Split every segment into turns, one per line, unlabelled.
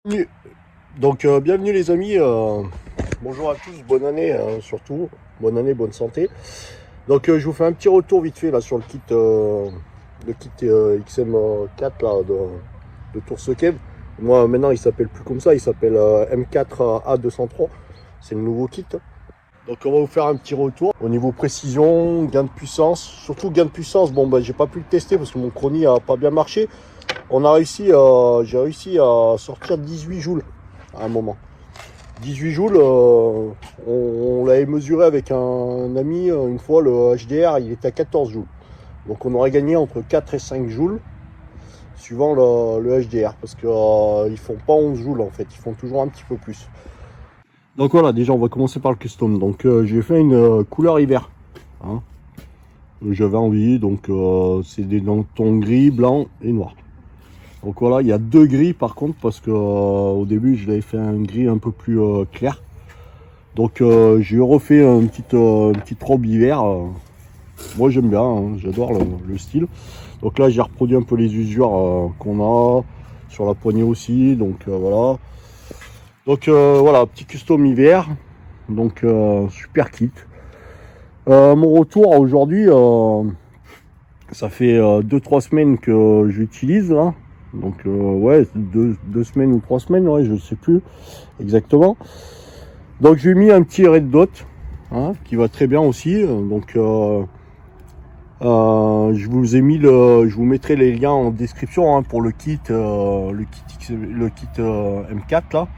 Bienvenue. Bienvenue les amis, bonjour à tous, bonne année surtout, bonne année, bonne santé. Je vous fais un petit retour vite fait là sur le kit XM4 là de Toursekev. Moi maintenant il s'appelle plus comme ça, il s'appelle M4A203, c'est le nouveau kit. Donc on va vous faire un petit retour au niveau précision, gain de puissance, surtout gain de puissance. J'ai pas pu le tester parce que mon chronie a pas bien marché. J'ai réussi à sortir 18 joules à un moment. 18 joules, on l'avait mesuré avec un ami une fois, le HDR, il était à 14 joules. Donc on aurait gagné entre 4 et 5 joules suivant le HDR parce qu'ils font pas 11 joules en fait, ils font toujours un petit peu plus. Donc voilà, déjà on va commencer par le custom. J'ai fait une couleur hiver. Hein. J'avais envie, c'est des tons gris, blanc et noir. Donc voilà, il y a deux gris par contre parce que au début je l'avais fait un gris un peu plus clair. J'ai refait une petite robe hiver. Moi j'aime bien, hein, j'adore le style. Donc là j'ai reproduit un peu les usures qu'on a sur la poignée aussi. Voilà. Voilà, petit custom hiver. Super kit. Mon retour aujourd'hui, ça fait 2-3 semaines que j'utilise là. Ouais, deux semaines ou 3 semaines, ouais, je sais plus exactement. Donc j'ai mis un petit red dot hein, qui va très bien aussi. Je vous mettrai les liens en description hein, pour le kit M4 là,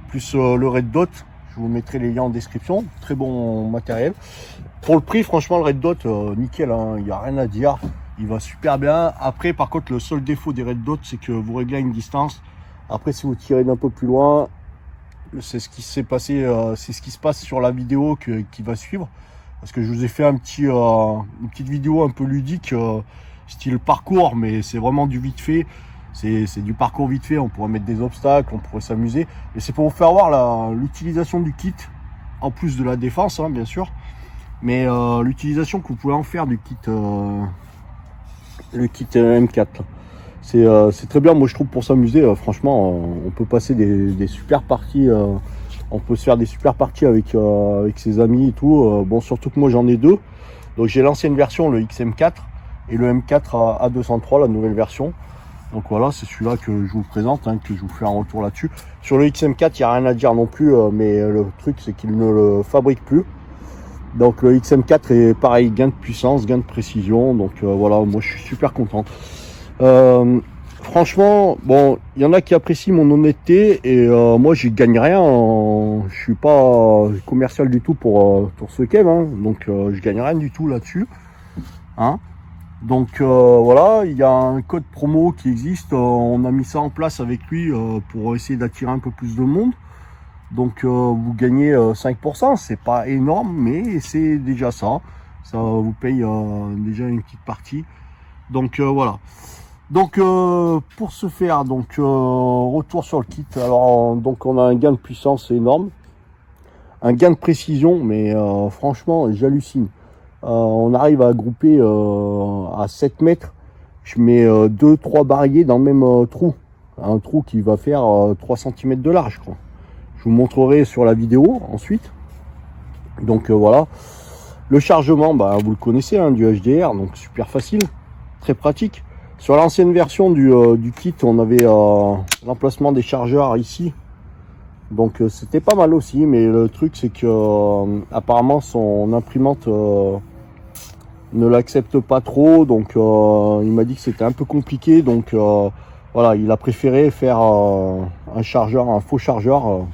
plus le red dot. Je vous mettrai les liens en description. Très bon matériel. Pour le prix, franchement, le red dot, nickel, hein, il n'y a rien à dire. Il va super bien. Après, par contre, le seul défaut des red dots, c'est que vous réglez à une distance. Après, si vous tirez d'un peu plus loin, c'est ce qui s'est passé, c'est ce qui se passe sur la vidéo qui va suivre. Parce que je vous ai fait une petite vidéo un peu ludique, style parcours, mais c'est vraiment du vite fait. C'est du parcours vite fait. On pourrait mettre des obstacles, on pourrait s'amuser. Et c'est pour vous faire voir l'utilisation du kit, en plus de la défense, hein, bien sûr. Mais l'utilisation que vous pouvez en faire du kit le kit M4 c'est très bien. Moi je trouve pour s'amuser franchement on peut passer des super parties, on peut se faire des super parties avec ses amis et tout. Bon, surtout que moi j'en ai deux. Donc j'ai l'ancienne version, le XM4, et le M4 A203, la nouvelle version. Donc voilà, c'est celui-là que je vous présente, hein, que je vous fais un retour là-dessus. Sur le XM4 il n'y a rien à dire non plus, mais le truc c'est qu'il ne le fabrique plus. Donc le XM4 est pareil, gain de puissance, gain de précision. Voilà, moi je suis super content. Franchement, bon, il y en a qui apprécient mon honnêteté et moi j'y gagne rien. Je suis pas commercial du tout pour Toursekev, hein, je gagne rien du tout là-dessus. Hein. Voilà, il y a un code promo qui existe. On a mis ça en place avec lui pour essayer d'attirer un peu plus de monde. Vous gagnez 5%, c'est pas énorme, mais c'est déjà ça. Ça vous paye déjà une petite partie. Voilà. Pour ce faire, retour sur le kit. Alors, on a un gain de puissance énorme, un gain de précision, mais franchement, j'hallucine. On arrive à grouper à 7 mètres. Je mets 2-3 barilliers dans le même trou. Un trou qui va faire 3 cm de large, je crois. Je vous montrerai sur la vidéo ensuite. Voilà. Le chargement, vous le connaissez, hein, du HDR, donc super facile, très pratique. Sur l'ancienne version du kit, on avait l'emplacement des chargeurs ici. C'était pas mal aussi, mais le truc c'est que apparemment son imprimante ne l'accepte pas trop. Il m'a dit que c'était un peu compliqué. Voilà, il a préféré faire un chargeur, un faux chargeur.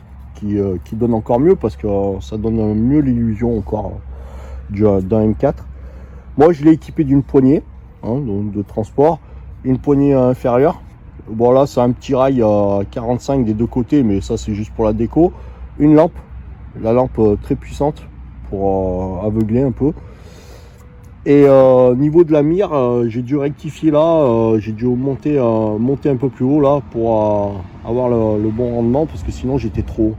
Qui donne encore mieux parce que ça donne mieux l'illusion encore d'un M4. Moi je l'ai équipé d'une poignée hein, de transport, une poignée inférieure. Bon là c'est un petit rail à 45 des deux côtés, mais ça c'est juste pour la déco. Une lampe, la lampe très puissante pour aveugler un peu. Et niveau de la mire, j'ai dû rectifier là, j'ai dû monter un peu plus haut là pour avoir le bon rendement, parce que sinon j'étais trop haut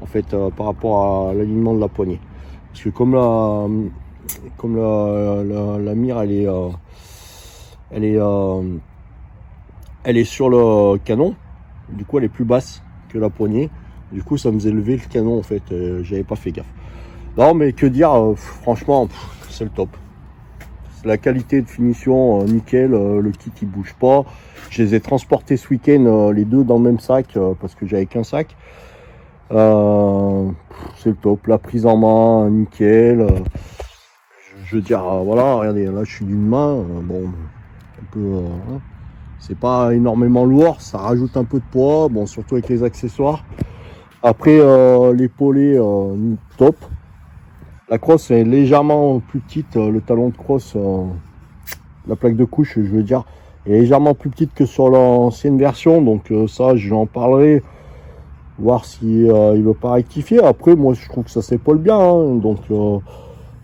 en fait par rapport à l'alignement de la poignée. Parce que comme la mire elle est sur le canon, du coup elle est plus basse. que la poignée. Du coup, ça me faisait lever le canon en fait. J'avais pas fait gaffe. Non, mais que dire, franchement, c'est le top. La qualité de finition, nickel. Le kit il bouge pas. Je les ai transportés ce week-end, les deux dans le même sac, parce que j'avais qu'un sac. C'est le top. La prise en main, nickel. Je veux dire, voilà, regardez, là je suis d'une main. Bon, un peu. C'est pas énormément lourd, ça rajoute un peu de poids, bon, surtout avec les accessoires. Après, l'épaulé, top. La crosse est légèrement plus petite, le talon de crosse, la plaque de couche, je veux dire, est légèrement plus petite que sur l'ancienne version, donc ça, j'en parlerai, voir si il veut pas rectifier. Après, moi, je trouve que ça s'épaule bien, hein, donc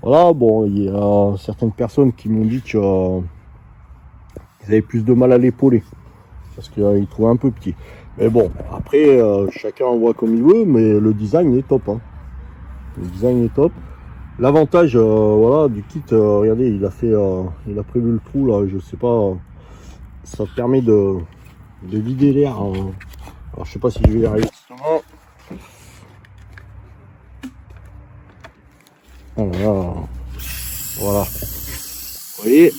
voilà, bon, il y a certaines personnes qui m'ont dit que ils avaient plus de mal à l'épauler parce qu'ils trouvaient un peu petit. Mais bon, après, chacun en voit comme il veut, mais le design est top. Hein. Le design est top. L'avantage, voilà, du kit, regardez, il a prévu le trou là, je sais pas, ça permet de vider l'air. Alors je sais pas si je vais y arriver justement. Voilà. Vous voyez,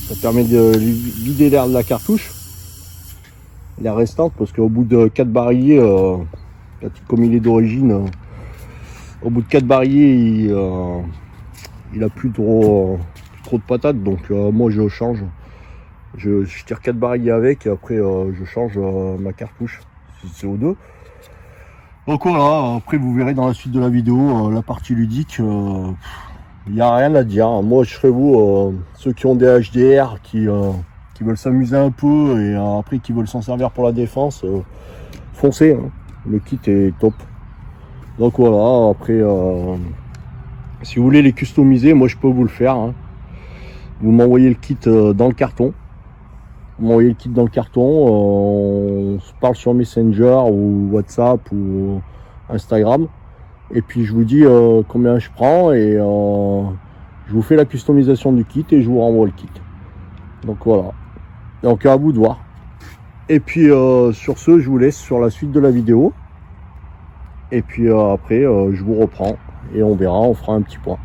ça permet de vider l'air de la cartouche, l'air restante, parce qu'au bout de 4 barilles, comme il est d'origine, au bout de 4 barilles, il a plus trop de patates, donc moi je change. Je tire 4 barilles avec, et après je change ma cartouche CO2. Donc voilà, après vous verrez dans la suite de la vidéo, la partie ludique, il n'y a rien à dire. Moi je ferai vous, ceux qui ont des HDR, qui veulent s'amuser un peu, et après qui veulent s'en servir pour la défense, foncez, hein. Le kit est top. Donc voilà, après, si vous voulez les customiser, moi je peux vous le faire. Hein. Vous m'envoyez le kit dans le carton. Vous m'envoyez le kit dans le carton, on se parle sur Messenger ou WhatsApp ou Instagram. Et puis je vous dis combien je prends et je vous fais la customisation du kit et je vous renvoie le kit. Donc voilà. Donc à vous de voir. Et puis sur ce, je vous laisse sur la suite de la vidéo. Et puis après, je vous reprends et on verra, on fera un petit point.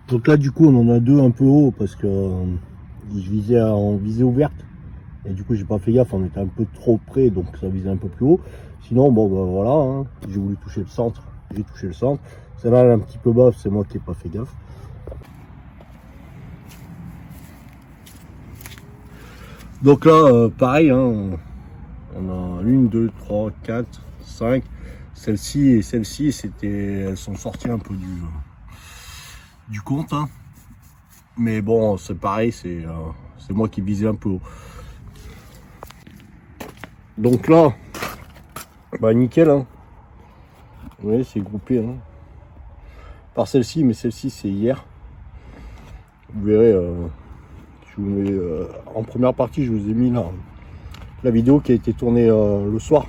Donc là du coup on en a deux un peu haut parce que je visais en visée ouverte et du coup j'ai pas fait gaffe, on était un peu trop près donc ça visait un peu plus haut. Sinon bon bah voilà, hein, j'ai voulu toucher le centre j'ai touché le centre. Celle-là, elle est un petit peu basse, c'est moi qui n'ai pas fait gaffe. Donc là, pareil, hein, on a 1, 2, 3, 4, 5. Celle-ci et celle-ci, elles sont sorties un peu du compte. Hein. Mais bon, c'est pareil, c'est moi qui visais un peu haut. Donc là, bah nickel. Hein. Vous voyez, c'est groupé. Hein. Par celle-ci, mais celle-ci, c'est hier. Vous verrez, je vous mets, en première partie, je vous ai mis la vidéo qui a été tournée le soir.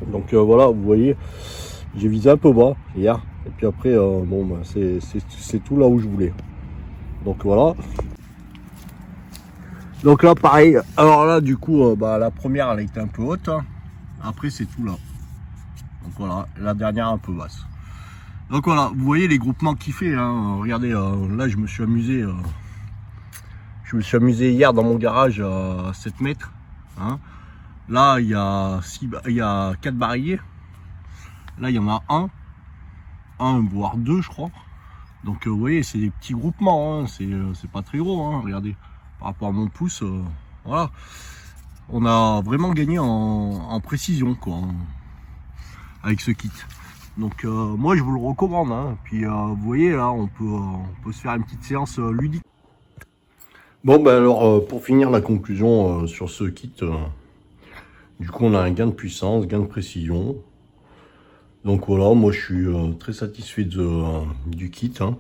Donc voilà, vous voyez, j'ai visé un peu bas hier. Et puis après, bon, bah, c'est tout là où je voulais. Donc voilà. Donc là, pareil. Alors là, du coup, bah, la première, elle a été un peu haute. Hein. Après, c'est tout là. Donc voilà, la dernière un peu basse. Donc voilà, vous voyez les groupements qu'il fait. Hein. Regardez, là, je me suis amusé. Je me suis amusé hier dans mon garage à 7 mètres. Hein. Là, il y a 4 barilliers. Là, il y en a un voire 2, je crois. Donc, vous voyez, c'est des petits groupements. Hein. C'est pas très gros. Hein. Regardez, par rapport à mon pouce, voilà. On a vraiment gagné en précision, quoi, avec ce kit. Donc, moi, je vous le recommande. Hein. Puis, vous voyez, là, on peut se faire une petite séance ludique. Bon, ben alors, pour finir la conclusion sur ce kit, du coup, on a un gain de puissance, gain de précision. Donc voilà, moi je suis très satisfait du kit. Hein.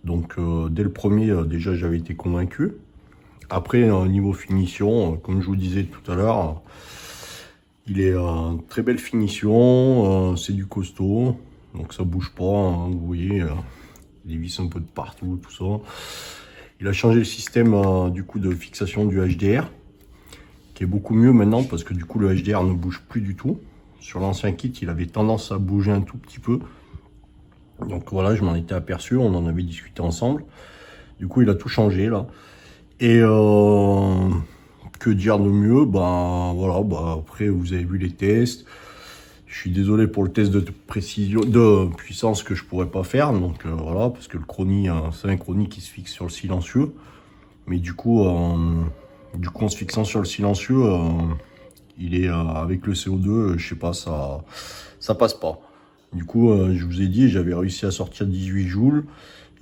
Donc dès le premier, déjà j'avais été convaincu. Après, niveau finition, comme je vous disais tout à l'heure, il est très belle finition, c'est du costaud, donc ça bouge pas. Hein, vous voyez, les vis un peu de partout, tout ça. Il a changé le système du coup de fixation du HDR, qui est beaucoup mieux maintenant parce que du coup le HDR ne bouge plus du tout. Sur l'ancien kit, il avait tendance à bouger un tout petit peu. Donc voilà, je m'en étais aperçu, on en avait discuté ensemble. Du coup, il a tout changé là. Et que dire de mieux? Ben voilà, bah, après vous avez vu les tests. Je suis désolé pour le test de précision, de puissance que je pourrais pas faire. Donc voilà, parce que le chronie, c'est un chronie qui se fixe sur le silencieux. Mais du coup, en se fixant sur le silencieux, il est avec le CO2, je sais pas, ça passe pas. Du coup, je vous ai dit, j'avais réussi à sortir 18 joules.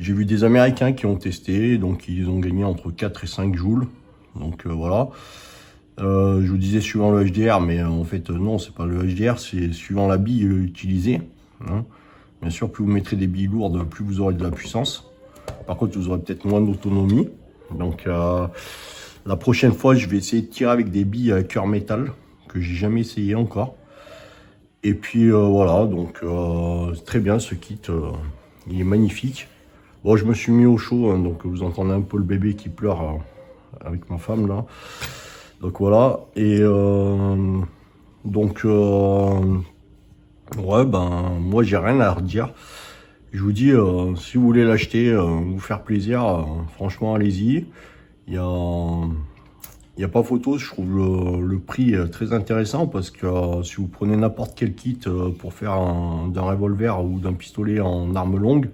J'ai vu des Américains qui ont testé, donc ils ont gagné entre 4 et 5 joules. Donc voilà. Je vous disais suivant le HDR, mais en fait non, c'est pas le HDR, c'est suivant la bille utilisée. Hein. Bien sûr, plus vous mettrez des billes lourdes, plus vous aurez de la puissance. Par contre, vous aurez peut-être moins d'autonomie. Donc la prochaine fois, je vais essayer de tirer avec des billes à cœur métal, que j'ai jamais essayé encore. Et puis voilà, donc très bien ce kit, il est magnifique. Bon, je me suis mis au chaud, hein, donc vous entendez un peu le bébé qui pleure avec ma femme là. Donc voilà, et donc ouais, ben moi j'ai rien à redire. Je vous dis, si vous voulez l'acheter, vous faire plaisir, franchement allez-y. Il n'y a pas photo, je trouve le prix très intéressant parce que si vous prenez n'importe quel kit pour faire d'un revolver ou d'un pistolet en arme longue,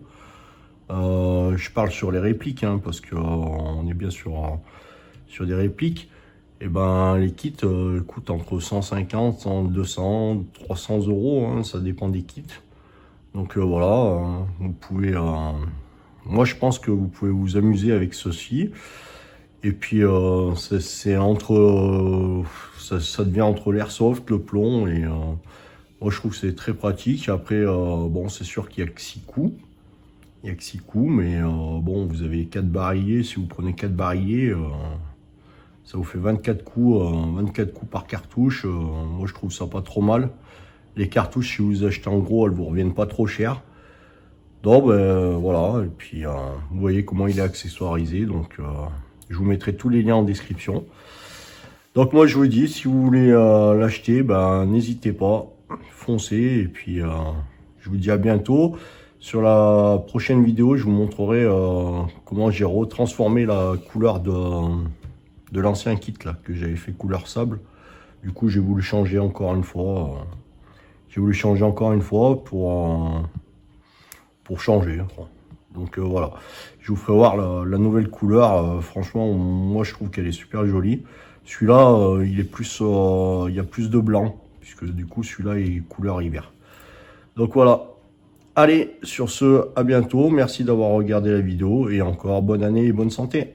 je parle sur les répliques hein, parce que on est bien sur des répliques, et ben les kits coûtent entre 150, 200, 300 euros, hein, ça dépend des kits. Donc voilà, vous pouvez, moi je pense que vous pouvez vous amuser avec ceci. Et puis c'est entre ça devient entre l'airsoft, le plomb et moi je trouve que c'est très pratique. Après bon, c'est sûr qu'il y a que 6 coups. Il y a que 6 coups, mais bon, vous avez 4 barilliers. Si vous prenez 4 barilliers, ça vous fait 24 coups par cartouche. Moi je trouve ça pas trop mal. Les cartouches, si vous achetez en gros, elles vous reviennent pas trop cher. Donc ben voilà, et puis vous voyez comment il est accessoirisé. Donc je vous mettrai tous les liens en description. Donc moi je vous dis, si vous voulez l'acheter, ben n'hésitez pas, foncez. Et puis je vous dis à bientôt. Sur la prochaine vidéo, je vous montrerai comment j'ai retransformé la couleur de l'ancien kit là, que j'avais fait couleur sable. Du coup j'ai voulu changer encore une fois. j'ai voulu changer encore une fois pour changer. Donc voilà, je vous ferai voir la nouvelle couleur. Franchement, moi je trouve qu'elle est super jolie. Celui-là, il est plus, il y a plus de blanc, puisque du coup celui-là est couleur hiver. Donc voilà. Allez, sur ce, à bientôt. Merci d'avoir regardé la vidéo et encore bonne année et bonne santé.